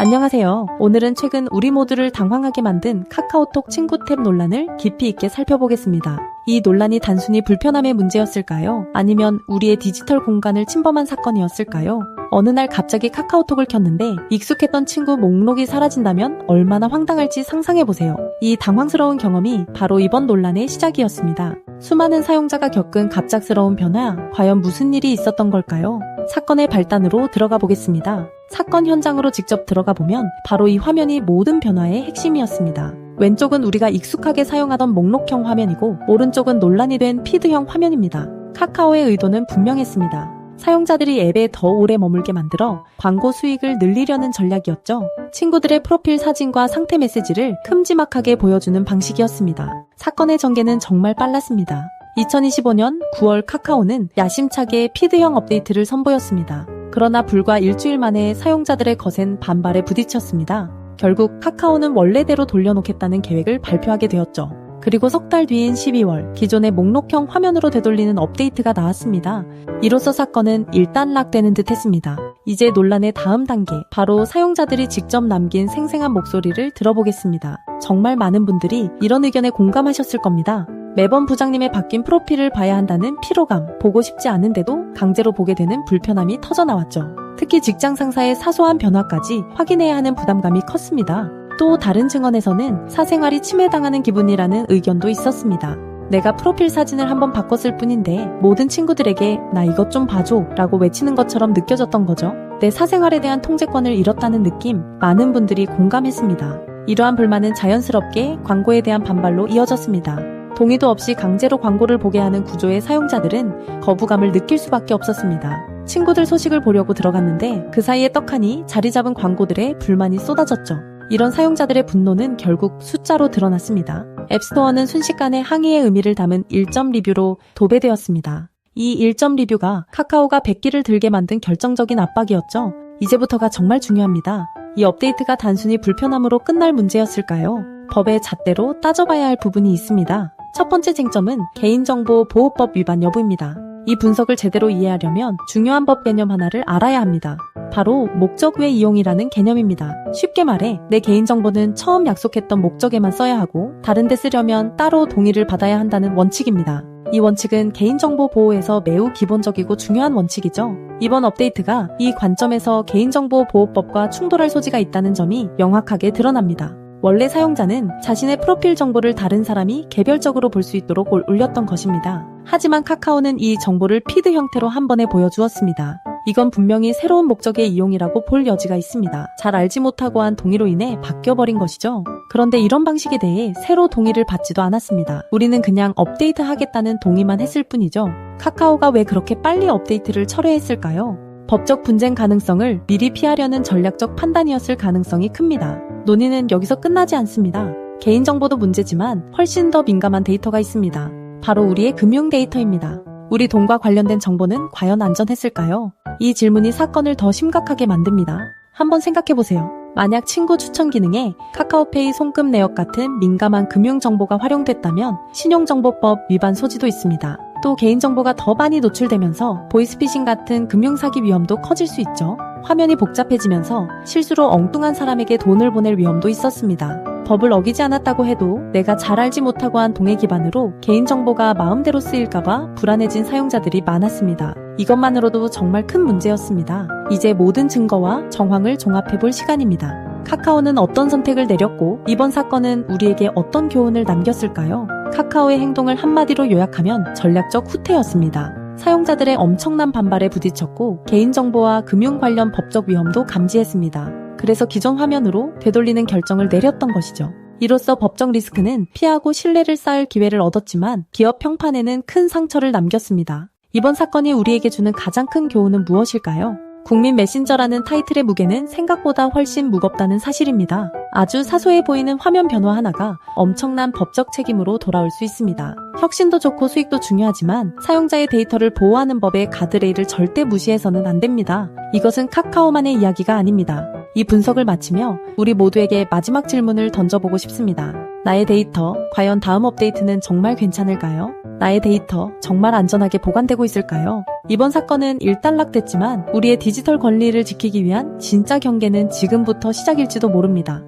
안녕하세요. 오늘은 최근 우리 모두를 당황하게 만든 카카오톡 친구 탭 논란을 깊이 있게 살펴보겠습니다. 이 논란이 단순히 불편함의 문제였을까요? 아니면 우리의 디지털 공간을 침범한 사건이었을까요? 어느 날 갑자기 카카오톡을 켰는데 익숙했던 친구 목록이 사라진다면 얼마나 황당할지 상상해보세요. 이 당황스러운 경험이 바로 이번 논란의 시작이었습니다. 수많은 사용자가 겪은 갑작스러운 변화, 과연 무슨 일이 있었던 걸까요? 사건의 발단으로 들어가 보겠습니다. 사건 현장으로 직접 들어가 보면 바로 이 화면이 모든 변화의 핵심이었습니다. 왼쪽은 우리가 익숙하게 사용하던 목록형 화면이고 오른쪽은 논란이 된 피드형 화면입니다. 카카오의 의도는 분명했습니다. 사용자들이 앱에 더 오래 머물게 만들어 광고 수익을 늘리려는 전략이었죠. 친구들의 프로필 사진과 상태 메시지를 큼지막하게 보여주는 방식이었습니다. 사건의 전개는 정말 빨랐습니다. 2025년 9월 카카오는 야심차게 피드형 업데이트를 선보였습니다. 그러나 불과 일주일 만에 사용자들의 거센 반발에 부딪혔습니다. 결국 카카오는 원래대로 돌려놓겠다는 계획을 발표하게 되었죠. 그리고 석 달 뒤인 12월, 기존의 목록형 화면으로 되돌리는 업데이트가 나왔습니다. 이로써 사건은 일단락되는 듯 했습니다. 이제 논란의 다음 단계, 바로 사용자들이 직접 남긴 생생한 목소리를 들어보겠습니다. 정말 많은 분들이 이런 의견에 공감하셨을 겁니다. 매번 부장님의 바뀐 프로필을 봐야 한다는 피로감, 보고 싶지 않은데도 강제로 보게 되는 불편함이 터져나왔죠. 특히 직장 상사의 사소한 변화까지 확인해야 하는 부담감이 컸습니다. 또 다른 증언에서는 사생활이 침해당하는 기분이라는 의견도 있었습니다. 내가 프로필 사진을 한번 바꿨을 뿐인데 모든 친구들에게 나 이것 좀 봐줘 라고 외치는 것처럼 느껴졌던 거죠. 내 사생활에 대한 통제권을 잃었다는 느낌, 많은 분들이 공감했습니다. 이러한 불만은 자연스럽게 광고에 대한 반발로 이어졌습니다. 동의도 없이 강제로 광고를 보게 하는 구조의 사용자들은 거부감을 느낄 수밖에 없었습니다. 친구들 소식을 보려고 들어갔는데 그 사이에 떡하니 자리 잡은 광고들의 불만이 쏟아졌죠. 이런 사용자들의 분노는 결국 숫자로 드러났습니다. 앱스토어는 순식간에 항의의 의미를 담은 1점 리뷰로 도배되었습니다. 이 1점 리뷰가 카카오가 백기를 들게 만든 결정적인 압박이었죠. 이제부터가 정말 중요합니다. 이 업데이트가 단순히 불편함으로 끝날 문제였을까요? 법의 잣대로 따져봐야 할 부분이 있습니다. 첫 번째 쟁점은 개인정보보호법 위반 여부입니다. 이 분석을 제대로 이해하려면 중요한 법 개념 하나를 알아야 합니다. 바로 목적 외 이용이라는 개념입니다. 쉽게 말해 내 개인정보는 처음 약속했던 목적에만 써야 하고 다른 데 쓰려면 따로 동의를 받아야 한다는 원칙입니다. 이 원칙은 개인정보 보호에서 매우 기본적이고 중요한 원칙이죠. 이번 업데이트가 이 관점에서 개인정보보호법과 충돌할 소지가 있다는 점이 명확하게 드러납니다. 원래 사용자는 자신의 프로필 정보를 다른 사람이 개별적으로 볼 수 있도록 올렸던 것입니다. 하지만 카카오는 이 정보를 피드 형태로 한 번에 보여주었습니다. 이건 분명히 새로운 목적의 이용이라고 볼 여지가 있습니다. 잘 알지 못하고 한 동의로 인해 바뀌어버린 것이죠. 그런데 이런 방식에 대해 새로 동의를 받지도 않았습니다. 우리는 그냥 업데이트 하겠다는 동의만 했을 뿐이죠. 카카오가 왜 그렇게 빨리 업데이트를 철회했을까요? 법적 분쟁 가능성을 미리 피하려는 전략적 판단이었을 가능성이 큽니다. 논의는 여기서 끝나지 않습니다. 개인정보도 문제지만 훨씬 더 민감한 데이터가 있습니다. 바로 우리의 금융 데이터입니다. 우리 돈과 관련된 정보는 과연 안전했을까요? 이 질문이 사건을 더 심각하게 만듭니다. 한번 생각해보세요. 만약 친구 추천 기능에 카카오페이 송금 내역 같은 민감한 금융정보가 활용됐다면 신용정보법 위반 소지도 있습니다. 또 개인정보가 더 많이 노출되면서 보이스피싱 같은 금융사기 위험도 커질 수 있죠. 화면이 복잡해지면서 실수로 엉뚱한 사람에게 돈을 보낼 위험도 있었습니다. 법을 어기지 않았다고 해도 내가 잘 알지 못하고 한 동의 기반으로 개인정보가 마음대로 쓰일까봐 불안해진 사용자들이 많았습니다. 이것만으로도 정말 큰 문제였습니다. 이제 모든 증거와 정황을 종합해볼 시간입니다. 카카오는 어떤 선택을 내렸고 이번 사건은 우리에게 어떤 교훈을 남겼을까요? 카카오의 행동을 한마디로 요약하면 전략적 후퇴였습니다. 사용자들의 엄청난 반발에 부딪혔고 개인정보와 금융 관련 법적 위험도 감지했습니다. 그래서 기존 화면으로 되돌리는 결정을 내렸던 것이죠. 이로써 법적 리스크는 피하고 신뢰를 쌓을 기회를 얻었지만 기업 평판에는 큰 상처를 남겼습니다. 이번 사건이 우리에게 주는 가장 큰 교훈은 무엇일까요? 국민 메신저라는 타이틀의 무게는 생각보다 훨씬 무겁다는 사실입니다. 아주 사소해 보이는 화면 변화 하나가 엄청난 법적 책임으로 돌아올 수 있습니다. 혁신도 좋고 수익도 중요하지만 사용자의 데이터를 보호하는 법의 가드레일을 절대 무시해서는 안 됩니다. 이것은 카카오만의 이야기가 아닙니다. 이 분석을 마치며 우리 모두에게 마지막 질문을 던져보고 싶습니다. 나의 데이터, 과연 다음 업데이트는 정말 괜찮을까요? 나의 데이터, 정말 안전하게 보관되고 있을까요? 이번 사건은 일단락됐지만 우리의 디지털 권리를 지키기 위한 진짜 경계는 지금부터 시작일지도 모릅니다.